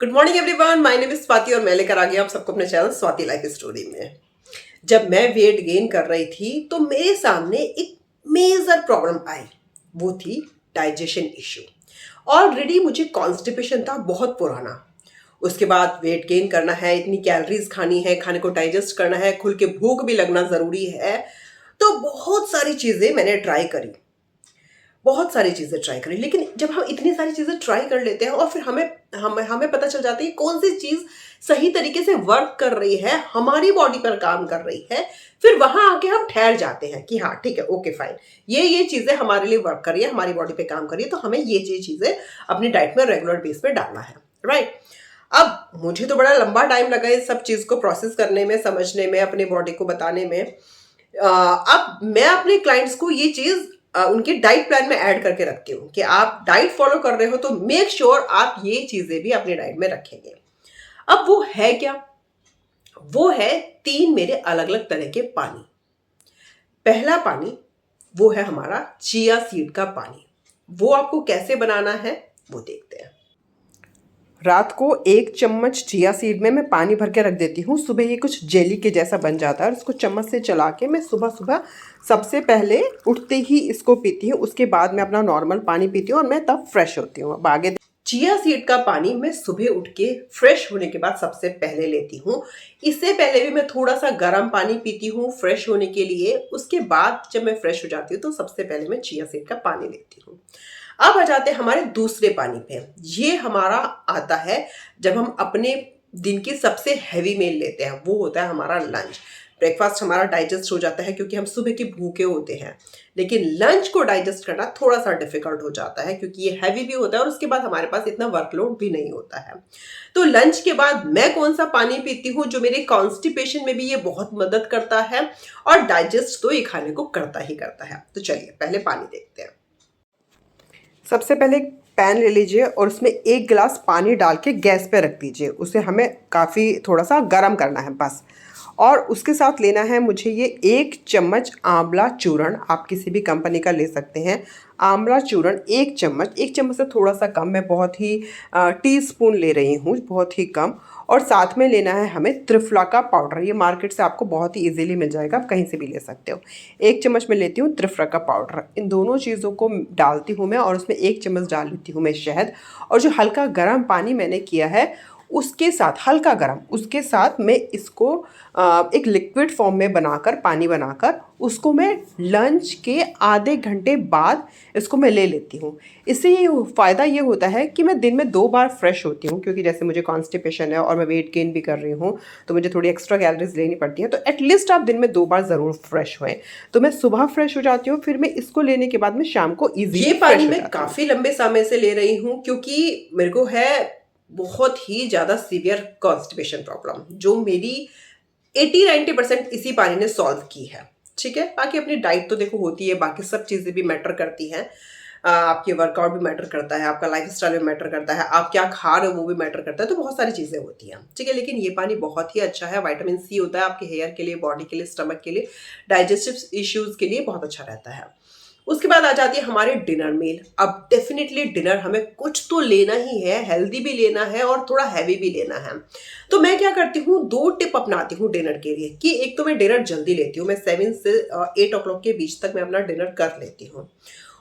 Good morning everyone, my name is Swati और मैं लेकर आ गया आप सबको अपने चैनल स्वाति लाइफ स्टोरी में। जब मैं वेट गेन कर रही थी तो मेरे सामने एक मेजर प्रॉब्लम आई। वो थी डाइजेशन इश्यू। ऑलरेडी मुझे कॉन्स्टिपेशन था बहुत पुराना। उसके बाद वेट गेन करना है, इतनी कैलोरीज खानी है, खाने को डाइजेस्ट करना है, खुल के भूख भी लगना ज़रूरी है। तो बहुत सारी चीज़ें मैंने ट्राई करी, बहुत सारी चीज़ें ट्राई करी। लेकिन जब हम इतनी सारी चीज़ें ट्राई कर लेते हैं और फिर हमें हमें हमें पता चल जाता है कि कौन सी चीज़ सही तरीके से वर्क कर रही है, हमारी बॉडी पर काम कर रही है, फिर वहां आके हम ठहर जाते हैं कि हाँ ठीक है, ओके फाइन, ये चीज़ें हमारे लिए वर्क कर रही है, हमारी बॉडी पे काम कर रही है, तो हमें ये चीज़ें अपनी डाइट में रेगुलर बेस पे डालना है। राइट। अब मुझे तो बड़ा लंबा टाइम लगा इस सब चीज़ को प्रोसेस करने में, समझने में, अपने बॉडी को बताने में। अब मैं अपने क्लाइंट्स को ये चीज़ उनके डाइट प्लान में ऐड करके रखती हूँ कि आप डाइट फॉलो कर रहे हो तो मेक श्योर आप ये चीज़ें भी अपनी डाइट में रखेंगे। अब वो है क्या? वो है 3 मेरे अलग अलग तरह के पानी। पहला पानी वो है हमारा चिया सीड का पानी। वो आपको कैसे बनाना है वो देखते हैं। रात को 1 चम्मच चिया सीड में मैं पानी भर के रख देती हूँ। सुबह ये कुछ जेली के जैसा बन जाता है और इसको चम्मच से चला के मैं सुबह सुबह सबसे पहले उठते ही इसको पीती हूँ। उसके बाद मैं अपना नॉर्मल पानी पीती हूँ और मैं तब फ्रेश होती हूँ। अब आगे चिया सीड का पानी मैं सुबह उठ के फ्रेश होने के बाद सबसे पहले लेती हूँ। इससे पहले भी मैं थोड़ा सा गर्म पानी पीती हूँ फ्रेश होने के लिए। उसके बाद जब मैं फ्रेश हो जाती हूँ तो सबसे पहले मैं चिया सीड का पानी लेती हूँ। अब आ जाते हैं हमारे दूसरे पानी पे। ये हमारा आता है जब हम अपने दिन की सबसे हैवी मील लेते हैं, वो होता है हमारा लंच। ब्रेकफास्ट हमारा डाइजेस्ट हो जाता है क्योंकि हम सुबह के भूखे होते हैं, लेकिन लंच को डाइजेस्ट करना थोड़ा सा डिफिकल्ट हो जाता है क्योंकि ये हैवी भी होता है और उसके बाद हमारे पास इतना वर्कलोड भी नहीं होता है। तो लंच के बाद मैं कौन सा पानी पीती हूँ जो मेरे कॉन्स्टिपेशन में भी ये बहुत मदद करता है और डाइजेस्ट तो ये खाने को करता ही करता है। तो चलिए पहले पानी देखते हैं। सबसे पहले एक पैन ले लीजिए और उसमें 1 गिलास पानी डाल के गैस पे रख दीजिए। उसे हमें काफ़ी थोड़ा सा गर्म करना है बस। और उसके साथ लेना है मुझे ये 1 चम्मच आंवला चूर्ण। आप किसी भी कंपनी का ले सकते हैं। आंवला चूर्ण 1 चम्मच, 1 चम्मच से थोड़ा सा कम, मैं बहुत ही टीस्पून ले रही हूँ, बहुत ही कम। और साथ में लेना है हमें त्रिफला का पाउडर। ये मार्केट से आपको बहुत ही इजीली मिल जाएगा, आप कहीं से भी ले सकते हो। 1 चम्मच में लेती हूँ त्रिफला का पाउडर। इन दोनों चीज़ों को डालती हूँ मैं और उसमें 1 चम्मच डाल लेती हूँ मैं शहद। और जो हल्का गर्म पानी मैंने किया है उसके साथ, हल्का गर्म, उसके साथ मैं इसको एक लिक्विड फॉर्म में बनाकर, पानी बनाकर उसको मैं लंच के आधे घंटे बाद इसको मैं ले लेती हूँ। इससे ये फ़ायदा ये होता है कि मैं दिन में 2 बार फ्रेश होती हूँ क्योंकि जैसे मुझे कॉन्स्टिपेशन है और मैं वेट गेन भी कर रही हूँ तो मुझे थोड़ी एक्स्ट्रा कैलोरीज लेनी पड़ती है। तो एटलीस्ट आप दिन में 2 बार ज़रूर फ्रेश हुए। तो मैं सुबह फ्रेश हो जाती हूँ, फिर मैं इसको लेने के बाद में शाम को ईजिली ये पानी मैं काफ़ी लंबे समय से ले रही हूँ क्योंकि मेरे को है बहुत ही ज़्यादा सीवियर कॉन्स्टिपेशन प्रॉब्लम, जो मेरी 80-90% इसी पानी ने सॉल्व की है। ठीक है, बाकी अपनी डाइट तो देखो होती है, बाकी सब चीज़ें भी मैटर करती हैं। आपके वर्कआउट भी मैटर करता है, आपका लाइफ स्टाइल भी मैटर करता है, आप क्या खा रहे हो वो भी मैटर करता है, तो बहुत सारी चीज़ें होती हैं। ठीक है, लेकिन ये पानी बहुत ही अच्छा है। विटामिन सी होता है आपके हेयर के लिए, बॉडी के लिए, स्टमक के लिए, डाइजेस्टिव इश्यूज़ के लिए बहुत अच्छा रहता है। उसके बाद आ जाती है हमारे डिनर मील। अब डेफिनेटली डिनर हमें कुछ तो लेना ही है, हेल्दी भी लेना है और थोड़ा हैवी भी लेना है। तो मैं क्या करती हूँ, 2 टिप अपनाती हूँ डिनर के लिए कि एक तो मैं डिनर जल्दी लेती हूँ, मैं 7 से 8 ओ क्लॉक के बीच तक मैं अपना डिनर कर लेती हूँ।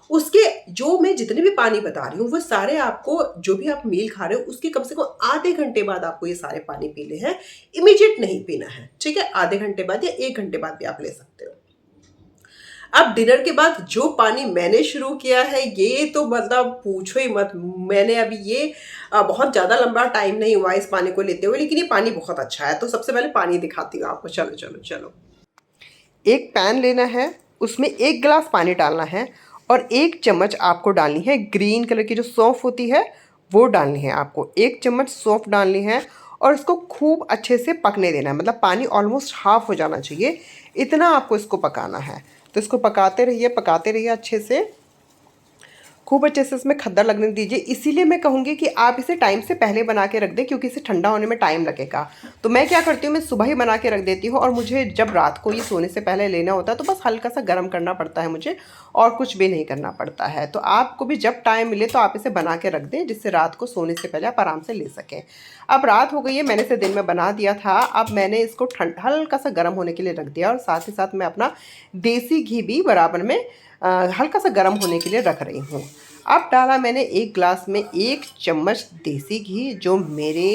उसके जो मैं जितने भी पानी बता रही हूँ वो सारे आपको, जो भी आप मील खा रहे हो उसके कम से कम आधे घंटे बाद आपको ये सारे पानी पीने हैं। इमीडिएट नहीं पीना है। ठीक है, आधे घंटे बाद या 1 घंटे बाद भी आप ले सकते हो। अब डिनर के बाद जो पानी मैंने शुरू किया है ये तो मतलब पूछो ही मत। मैंने अभी ये बहुत ज़्यादा लंबा टाइम नहीं हुआ इस पानी को लेते हुए, लेकिन ये पानी बहुत अच्छा है। तो सबसे पहले पानी दिखाती हूँ आपको। चलो चलो चलो, एक पैन लेना है, उसमें 1 गिलास पानी डालना है और 1 चम्मच आपको डालनी है ग्रीन कलर की जो सौंफ होती है वो डालनी है आपको। 1 चम्मच सौंफ डालनी है और इसको खूब अच्छे से पकने देना है। मतलब पानी ऑलमोस्ट हाफ हो जाना चाहिए, इतना आपको इसको पकाना है। तो इसको पकाते रहिए अच्छे से। खूब अच्छे से इसमें खद्दर लगने दीजिए। इसीलिए मैं कहूँगी कि आप इसे टाइम से पहले बना के रख दें, क्योंकि इसे ठंडा होने में टाइम लगेगा। तो मैं क्या करती हूँ, मैं सुबह ही बना के रख देती हूँ, और मुझे जब रात को ये सोने से पहले लेना होता है तो बस हल्का सा गर्म करना पड़ता है मुझे, और कुछ भी नहीं करना पड़ता है। तो आपको भी जब टाइम मिले तो आप इसे बना के रख दें, जिससे रात को सोने से पहले आप आराम से ले सकें। अब रात हो गई है, मैंने इसे दिन में बना दिया था। अब मैंने इसको हल्का सा गर्म होने के लिए रख दिया, और साथ ही साथ मैं अपना देसी घी भी बराबर में हल्का सा गर्म होने के लिए रख रही हूँ। अब डाला मैंने एक ग्लास में 1 चम्मच देसी घी, जो मेरे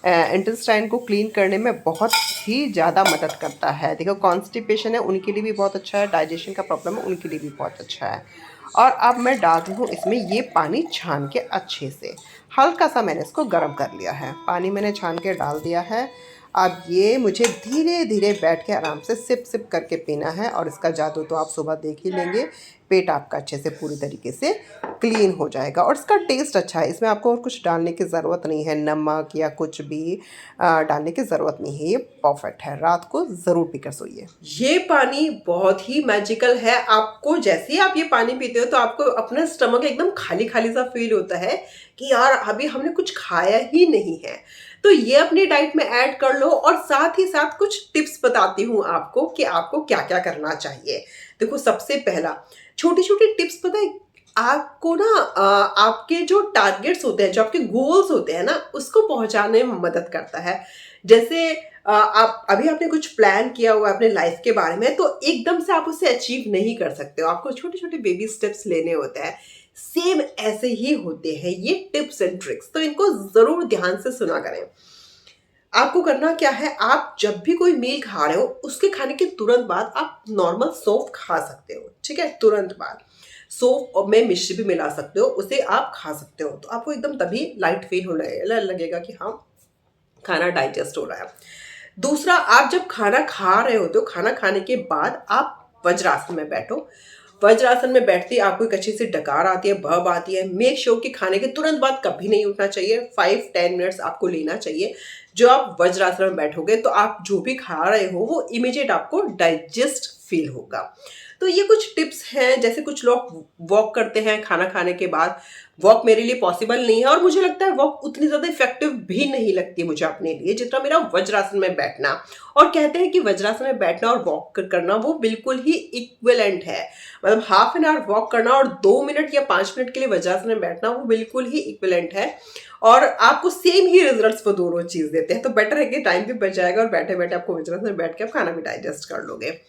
इंटेस्टाइन को क्लीन करने में बहुत ही ज़्यादा मदद करता है। देखो, कॉन्स्टिपेशन है उनके लिए भी बहुत अच्छा है, डाइजेशन का प्रॉब्लम है उनके लिए भी बहुत अच्छा है। और अब मैं डाल रही हूँ इसमें ये पानी छान के अच्छे से। हल्का सा मैंने इसको गर्म कर लिया है, पानी मैंने छान के डाल दिया है। अब ये मुझे धीरे धीरे बैठ के आराम से सिप सिप करके पीना है, और इसका जादू तो आप सुबह देख ही लेंगे। पेट आपका अच्छे से पूरी तरीके से क्लीन हो जाएगा, और इसका टेस्ट अच्छा है। इसमें आपको और कुछ डालने की ज़रूरत नहीं है, नमक या कुछ भी डालने की ज़रूरत नहीं है। ये परफेक्ट है, रात को ज़रूर पीकर सोइए। ये पानी बहुत ही मैजिकल है। आपको जैसे ही आप ये पानी पीते हो तो आपको अपना स्टमक एकदम खाली खाली सा फील होता है कि यार अभी हमने कुछ खाया ही नहीं है। तो ये अपनी डाइट में ऐड कर लो, और साथ ही साथ कुछ टिप्स बताती हूँ आपको कि आपको क्या क्या करना चाहिए। देखो, सबसे पहला, छोटी छोटी टिप्स पता है आपको ना, आपके जो टारगेट्स होते हैं, जो आपके गोल्स होते हैं ना, उसको पहुंचाने में मदद करता है। जैसे आप अभी आपने कुछ प्लान किया हुआ है अपने लाइफ के बारे में, तो एकदम से आप उसे अचीव नहीं कर सकते हो, आपको छोटे छोटे बेबी स्टेप्स लेने होते हैं। सेम ऐसे ही होते हैं ये टिप्स एंड ट्रिक्स, तो इनको जरूर ध्यान से सुना करें। आपको करना क्या है, आप जब भी कोई मील खा रहे हो उसके खाने के तुरंत बाद आप नॉर्मल सौंफ खा सकते हो, ठीक है। तुरंत बाद सौंफ में मिश्री भी मिला सकते हो, उसे आप खा सकते हो, तो आपको एकदम तभी लाइट फील होने लगेगा कि हाँ, खाना डाइजेस्ट हो रहा है। दूसरा, आप जब खाना खा रहे हो तो खाना खाने के बाद आप वज्रासन में बैठो। वज्रासन में बैठते ही आपको एक अच्छी सी डकार आती है, भब आती है। मेक श्योर कि खाने के तुरंत बाद कभी नहीं उठना चाहिए, 5-10 मिनट्स आपको लेना चाहिए। जो आप वज्रासन में बैठोगे तो आप जो भी खा रहे हो वो इमीडिएट आपको डाइजेस्ट फील होगा। तो ये कुछ टिप्स हैं। जैसे कुछ लोग वॉक करते हैं खाना खाने के बाद, वॉक मेरे लिए पॉसिबल नहीं है, और मुझे लगता है वॉक उतनी ज़्यादा इफेक्टिव भी नहीं लगती मुझे अपने लिए जितना मेरा वज्रासन में बैठना। और कहते हैं कि वज्रासन में बैठना और वॉक करना वो बिल्कुल ही इक्विवेलेंट है, मतलब हाफ एन आवर वॉक करना और 2 मिनट या 5 मिनट के लिए वज्रासन में बैठना वो बिल्कुल ही इक्विवेलेंट है, और आपको सेम ही रिजल्ट्स वो दोनों चीज़ देते हैं। तो बेटर है कि टाइम भी बच जाएगा, और बैठे बैठे आपको वज्रासन में बैठ के आप खाना भी डाइजेस्ट कर लोगे।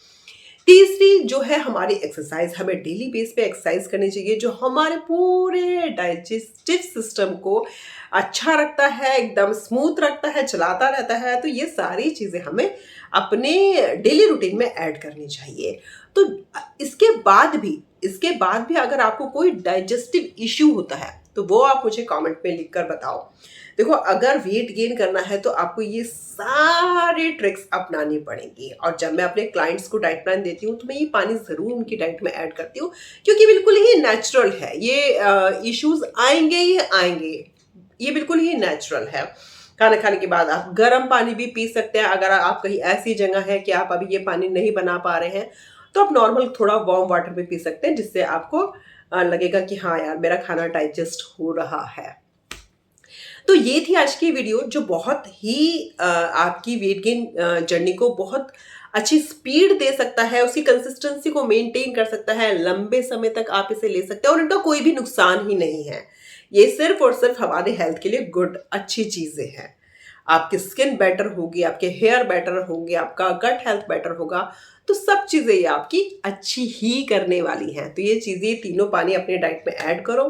तीसरी जो है हमारी एक्सरसाइज, हमें डेली बेस पे एक्सरसाइज करनी चाहिए, जो हमारे पूरे डाइजेस्टिव सिस्टम को अच्छा रखता है, एकदम स्मूथ रखता है, चलाता रहता है। तो ये सारी चीज़ें हमें अपने डेली रूटीन में ऐड करनी चाहिए। तो इसके बाद भी अगर आपको कोई डाइजेस्टिव इश्यू होता है तो वो आप मुझे कमेंट में लिखकर बताओ। देखो, अगर वेट गेन करना है तो आपको ये सारे ट्रिक्स अपनानी पड़ेंगी, और जब मैं अपने क्लाइंट्स को डाइट प्लान देती हूँ तो मैं ये पानी ज़रूर उनकी डाइट में ऐड करती हूँ, क्योंकि बिल्कुल ही नेचुरल है। ये इश्यूज आएंगे ही आएंगे, ये बिल्कुल ही नेचुरल है। खाना खाने के बाद आप गर्म पानी भी पी सकते हैं। अगर आप कहीं ऐसी जगह है कि आप अभी ये पानी नहीं बना पा रहे हैं तो आप नॉर्मल थोड़ा वार्म वाटर भी पी सकते हैं, जिससे आपको लगेगा कि हाँ यार, मेरा खाना डाइजेस्ट हो रहा है। तो ये थी आज की वीडियो, जो बहुत ही आपकी वेट गेन जर्नी को बहुत अच्छी स्पीड दे सकता है, उसकी कंसिस्टेंसी को मेंटेन कर सकता है, लंबे समय तक आप इसे ले सकते हैं और इनका कोई भी नुकसान ही नहीं है। ये सिर्फ और सिर्फ हमारे हेल्थ के लिए गुड अच्छी चीज़ें हैं। आपकी स्किन बेटर होगी, आपके हेयर बेटर होंगे, आपका गट हेल्थ बेटर होगा, तो सब चीज़ें ये आपकी अच्छी ही करने वाली हैं। तो ये चीज़ें तीनों पानी अपने डाइट में ऐड करो।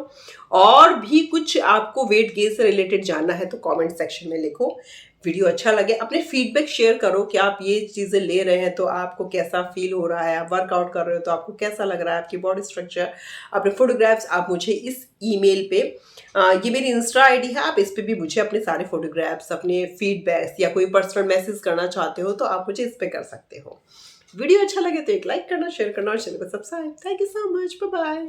और भी कुछ आपको वेट गेन से रिलेटेड जानना है तो कमेंट सेक्शन में लिखो। वीडियो अच्छा लगे अपने फीडबैक शेयर करो कि आप ये चीज़ें ले रहे हैं तो आपको कैसा फील हो रहा है, आप वर्कआउट कर रहे हो तो आपको कैसा लग रहा है, आपकी बॉडी स्ट्रक्चर, अपने फोटोग्राफ्स आप मुझे इस ईमेल पे, ये मेरी इंस्टा आईडी है, आप इस पे भी मुझे अपने सारे फोटोग्राफ्स, अपने फीडबैक्स या कोई पर्सनल मैसेज करना चाहते हो तो आप मुझे इस पे कर सकते हो। वीडियो अच्छा लगे तो एक लाइक करना, शेयर करना और चैनल को subscribe. Thank you so much, bye bye.